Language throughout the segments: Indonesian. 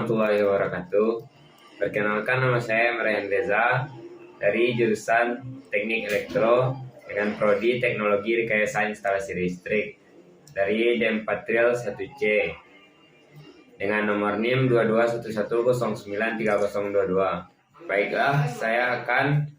warahmatullahi wabarakatuh. Perkenalkan, nama saya Marian Reza dari jurusan Teknik Elektro dengan prodi Teknologi Rekayasa Instalasi Listrik dari D4Tril 1C dengan nomor NIM 2211093022. Baiklah, saya akan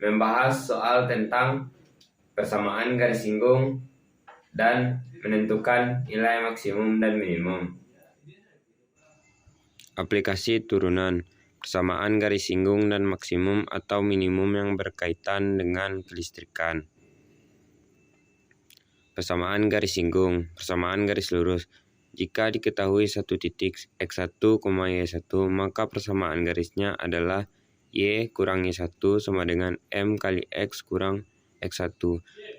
membahas soal tentang persamaan garis singgung dan menentukan nilai maksimum dan minimum. Aplikasi turunan, persamaan garis singgung dan maksimum atau minimum yang berkaitan dengan kelistrikan. Persamaan garis singgung, persamaan garis lurus. Jika diketahui satu titik X1, Y1, maka persamaan garisnya adalah Y kurang Y1 sama dengan M kali X kurang X1.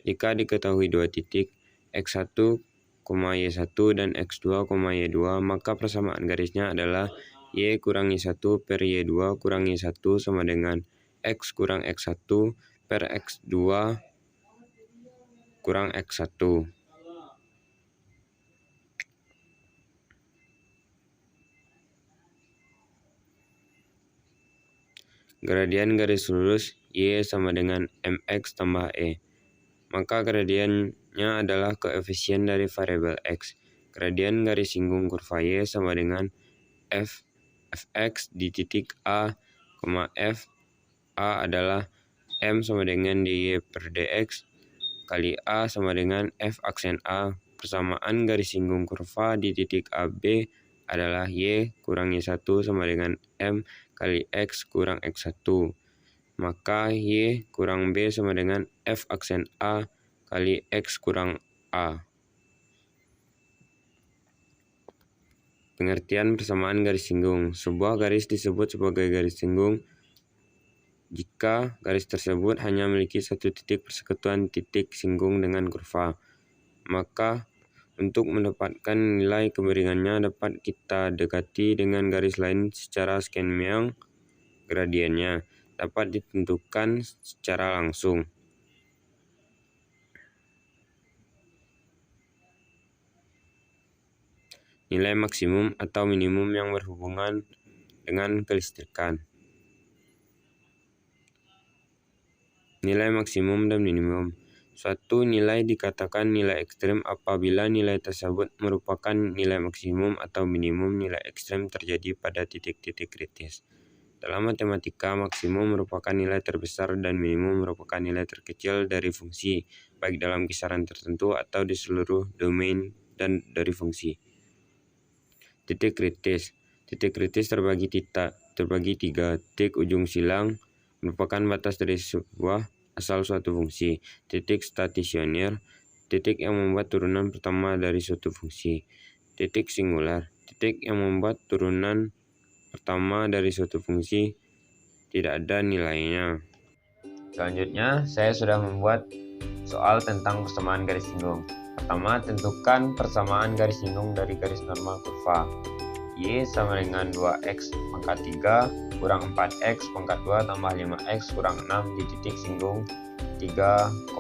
Jika diketahui dua titik X1, Y1 dan X2, Y2, maka persamaan garisnya adalah Y kurang Y1 per Y2 kurang Y1 sama dengan X kurang X1 per X2 kurang X1. Gradien garis lurus Y sama dengan MX tambah E. Maka gradiennya adalah koefisien dari variabel X. Gradien garis singgung kurva Y sama dengan Fx di titik A, F A adalah M sama dengan dy per dx kali A sama dengan F aksen A. Persamaan garis singgung kurva di titik AB adalah Y kurang Y1 sama dengan M kali X kurang X1. Maka Y kurang B sama dengan F aksen A kali X kurang A. Pengertian persamaan garis singgung. Sebuah garis disebut sebagai garis singgung jika garis tersebut hanya memiliki satu titik persekutuan titik singgung dengan kurva. Maka untuk mendapatkan nilai kemiringannya dapat kita dekati dengan garis lain secara skenmiang. Gradiennya dapat ditentukan secara langsung. Nilai maksimum atau minimum yang berhubungan dengan kelistrikan. Nilai maksimum dan minimum. Suatu nilai dikatakan nilai ekstrem apabila nilai tersebut merupakan nilai maksimum atau minimum nilai ekstrem terjadi pada titik-titik kritis. Dalam matematika, maksimum merupakan nilai terbesar dan minimum merupakan nilai terkecil dari fungsi, baik dalam kisaran tertentu atau di seluruh domain dan dari fungsi. Titik kritis. Titik kritis terbagi tiga. Titik ujung silang merupakan batas dari sebuah asal suatu fungsi. Titik stasioner, titik yang membuat turunan pertama dari suatu fungsi. Titik singular, titik yang membuat turunan pertama dari suatu fungsi tidak ada nilainya. Selanjutnya, saya sudah membuat soal tentang persamaan garis singgung. Pertama, tentukan persamaan garis singgung dari garis normal kurva. Y sama dengan 2x pangkat 3 kurang 4x pangkat 2 tambah 5x kurang 6 di titik singgung 3,2.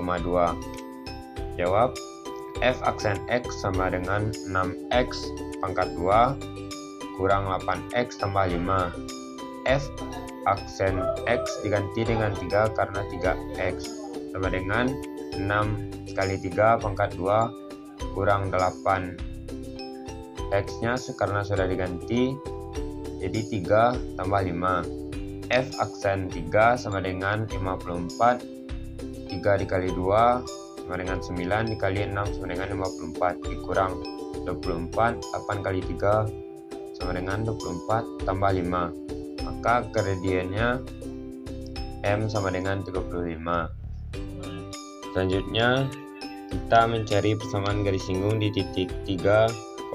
Jawab, F aksen X sama dengan 6x pangkat 2 kurang 8x tambah 5. F aksen X diganti dengan 3 karena 3x sama dengan 6 kali 3 pangkat 2 kurang 8. X nya karena sudah diganti jadi 3 tambah 5. F aksen 3 sama dengan 54. 3 dikali 2 sama dengan 9 dikali 6 sama dengan 54 dikurang 24. 8 kali 3 sama dengan 24 tambah 5. Maka gradiennya M sama dengan 35. Selanjutnya kita mencari persamaan garis singgung di titik 3,2.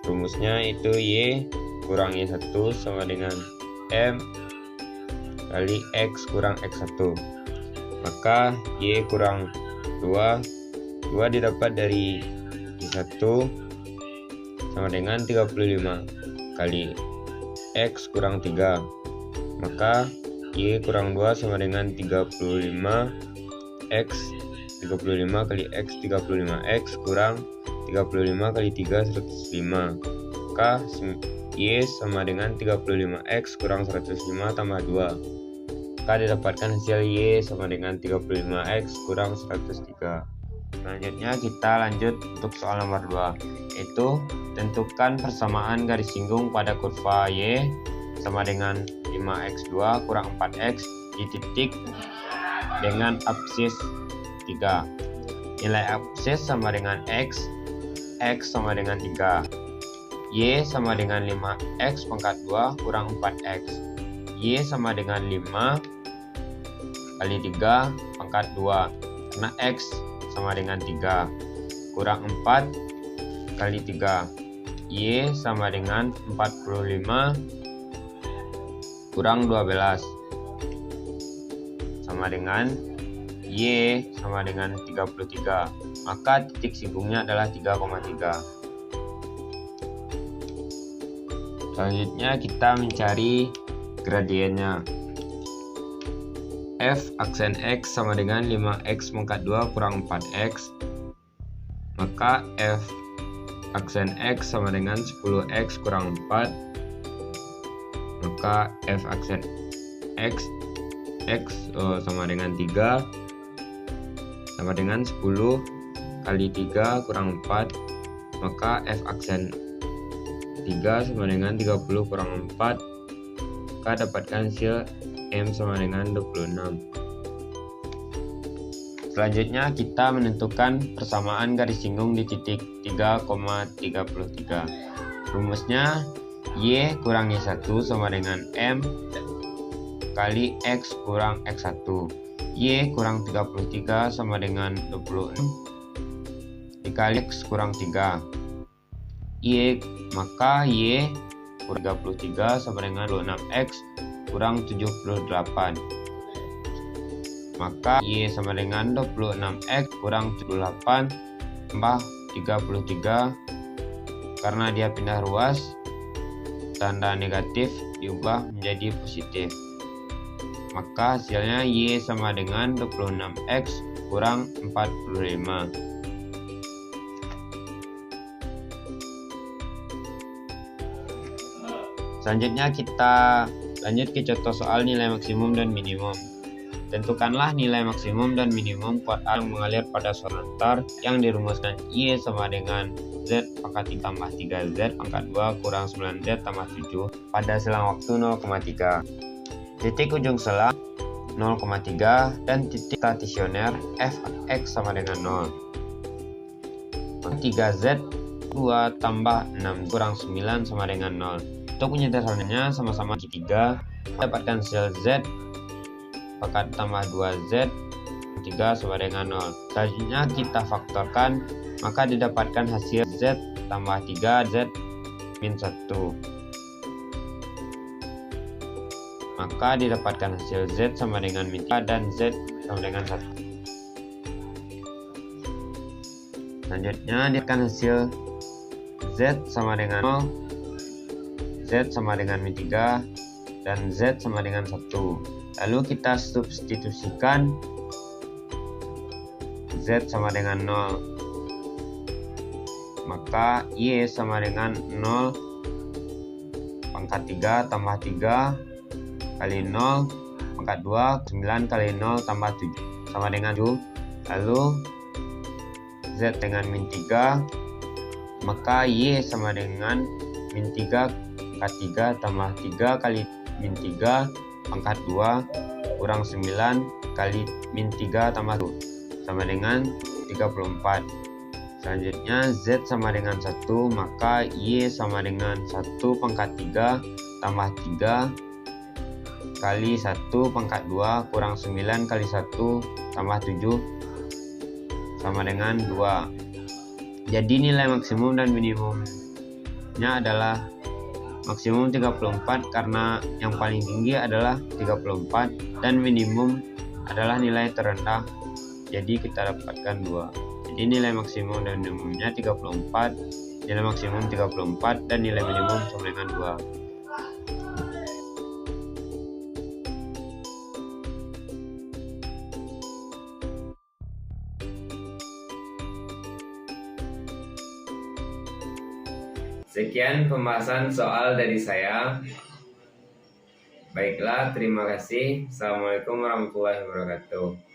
Rumusnya itu Y kurang Y1 sama dengan M kali X kurang X1. Maka Y kurang 2 didapat dari Y1 sama dengan 35 kali X kurang 3. Maka Y kurang 2 sama dengan 35 X 35 kali X 35. X kurang 35 kali 3 105. Maka Y Y sama dengan 35X kurang 105 tambah 2. Maka didapatkan hasil Y sama dengan 35X kurang 103. Selanjutnya kita lanjut untuk soal nomor 2, yaitu tentukan persamaan garis singgung pada kurva Y sama dengan 5x2 kurang 4x di titik dengan absis 3. Nilai absis sama dengan x sama dengan 3. Y sama dengan 5x pangkat 2 kurang 4x. Y sama dengan 5 kali 3 pangkat 2, karena x sama dengan 3, kurang 4 kali 3. Y sama dengan 45 kurang 12 sama dengan Y sama dengan 33. Maka titik singgungnya adalah 3,3. Selanjutnya kita mencari gradiennya. F aksen X sama dengan 5x pangkat 2 kurang 4x. Maka F aksen X sama dengan 10x kurang 4. Maka F aksen X sama dengan 3 sama dengan 10 kali 3 kurang 4. Maka F aksen 3 sama dengan 30 kurang 4. Maka dapatkan hasil M sama dengan 26. Selanjutnya kita menentukan persamaan garis singgung di titik 3,33. Rumusnya Y kurang Y1 sama dengan M kali X kurang X1. Y kurang 33 sama dengan 26 dikali X kurang 3. Maka Y kurang 33 sama dengan 26X kurang 78. Maka Y sama dengan 26X kurang 78 tambah 33. Karena dia pindah ruas, tanda negatif diubah menjadi positif. Maka hasilnya Y sama dengan 26X kurang 45. Selanjutnya kita lanjut ke contoh soal nilai maksimum dan minimum. Tentukanlah nilai maksimum dan minimum kuat A yang mengalir pada sonantar yang dirumuskan Y sama dengan Z pangkat 3 tambah 3Z pangkat 2 kurang 9Z tambah 7 pada selang waktu 0,3. Titik ujung selang 0,3 dan titik stasioner Fx sama dengan 0. 3Z 2 tambah 6 kurang 9 sama dengan 0. Untuk penyederhanaannya sama-sama Q3, dapatkan hasil Z pangkat tambah 2Z 3 sama dengan 0. Selanjutnya kita faktorkan, maka didapatkan hasil Z tambah 3Z min 1. Maka didapatkan hasil Z sama dengan min 3 dan Z sama dengan 1. Selanjutnya didapatkan hasil Z sama dengan 0, Z sama dengan min 3 dan Z sama dengan 1. Lalu kita substitusikan Z sama dengan 0. Maka Y sama dengan 0 pangkat 3 tambah 3 kali 0 pangkat 2 9 kali 0 tambah 7 sama dengan 7. Lalu Z dengan min 3, maka Y sama dengan min 3 pangkat 3 tambah 3 kali min 3 pangkat 2 kurang 9 kali min 3 tambah 2 sama dengan 34. Selanjutnya Z sama dengan 1, maka Y sama dengan 1 pangkat 3 tambah 3 kali 1 pangkat 2 kurang 9 kali 1 tambah 7 sama dengan 2. Jadi nilai maksimum dan minimumnya adalah maksimum 34 karena yang paling tinggi adalah 34 dan minimum adalah nilai terendah, jadi kita dapatkan 2. Jadi nilai maksimum dan minimumnya 34, nilai maksimum 34 dan nilai minimum sama dengan 2. Sekian pembahasan soal dari saya. Baiklah, terima kasih. Assalamualaikum warahmatullahi wabarakatuh.